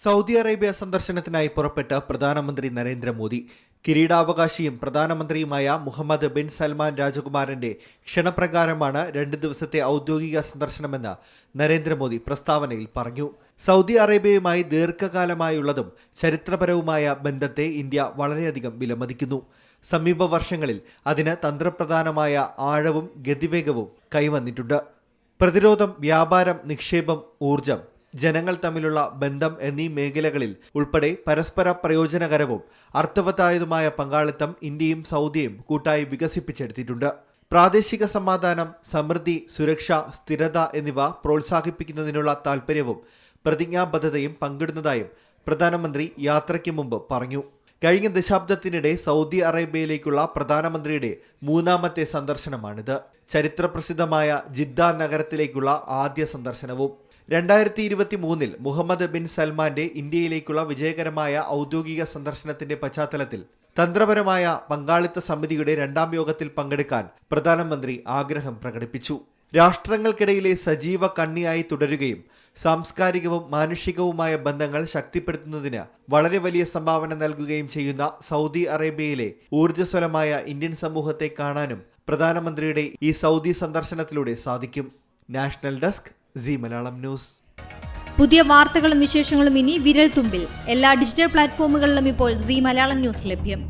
Saudi Arabia സന്ദർശനത്തിനായി പുറപ്പെട്ട പ്രധാനമന്ത്രി നരേന്ദ്രമോദി കിരീടാവകാശിയും പ്രധാനമന്ത്രിയുമായ മുഹമ്മദ് ബിൻ സൽമാൻ രാജകുമാരന്റെ ക്ഷണപ്രകാരമാണ് 2 ദിവസത്തെ ഔദ്യോഗിക സന്ദർശനമെന്ന് നരേന്ദ്രമോദി പ്രസ്താവനയിൽ പറഞ്ഞു. സൗദി അറേബ്യയുമായി ദീർഘകാലമായുള്ളതും ചരിത്രപരവുമായ ബന്ധത്തെ ഇന്ത്യ വളരെയധികം വിലമതിക്കുന്നു. സമീപ വർഷങ്ങളിൽ അതിന് തന്ത്രപ്രധാനമായ ആഴവും ഗതിവേഗവും കൈവന്നിട്ടുണ്ട്. പ്രതിരോധം, വ്യാപാരം, നിക്ഷേപം, ഊർജം, ജനങ്ങൾ തമ്മിലുള്ള ബന്ധം എന്നീ മേഖലകളിൽ ഉൾപ്പെടെ പരസ്പര പ്രയോജനകരവും അർത്ഥവത്തായതുമായ പങ്കാളിത്തം ഇന്ത്യയും സൗദിയും കൂട്ടായി വികസിപ്പിച്ചെടുത്തിട്ടുണ്ട്. പ്രാദേശിക സമാധാനം, സമൃദ്ധി, സുരക്ഷ, സ്ഥിരത എന്നിവ പ്രോത്സാഹിപ്പിക്കുന്നതിനുള്ള താൽപ്പര്യവും പ്രതിജ്ഞാബദ്ധതയും പങ്കിടുന്നതായും പ്രധാനമന്ത്രി യാത്രയ്ക്ക് മുമ്പ് പറഞ്ഞു. കഴിഞ്ഞ ദശാബ്ദത്തിനിടെ സൗദി അറേബ്യയിലേക്കുള്ള പ്രധാനമന്ത്രിയുടെ 3ാമത്തെ സന്ദർശനമാണിത്. ചരിത്രപ്രസിദ്ധമായ ജിദ്ദ നഗരത്തിലേക്കുള്ള ആദ്യ സന്ദർശനവും. 2023 മുഹമ്മദ് ബിൻ സൽമാന്റെ ഇന്ത്യയിലേക്കുള്ള വിജയകരമായ ഔദ്യോഗിക സന്ദർശനത്തിന്റെ പശ്ചാത്തലത്തിൽ തന്ത്രപരമായ പങ്കാളിത്ത സമിതിയുടെ 2ാം യോഗത്തിൽ പങ്കെടുക്കാൻ പ്രധാനമന്ത്രി ആഗ്രഹം പ്രകടിപ്പിച്ചു. രാഷ്ട്രങ്ങൾക്കിടയിലെ സജീവ കണ്ണിയായി തുടരുകയും സാംസ്കാരികവും മാനുഷികവുമായ ബന്ധങ്ങൾ ശക്തിപ്പെടുത്തുന്നതിന് വളരെ വലിയ സംഭാവന നൽകുകയും ചെയ്യുന്ന സൗദി അറേബ്യയിലെ ഊർജ്ജസ്വലമായ ഇന്ത്യൻ സമൂഹത്തെ കാണാനും പ്രധാനമന്ത്രിയുടെ ഈ സൗദി സന്ദർശനത്തിലൂടെ സാധിക്കും. National desk, C Malayalam news. പുതിയ വാർത്തകളും വിശേഷങ്ങളും ഇനി വിരൽ തുമ്പിൽ. എല്ലാ ഡിജിറ്റൽ പ്ലാറ്റ്ഫോമുകളിലും ഇപ്പോൾ സി മലയാളം ന്യൂസ് ലഭ്യം.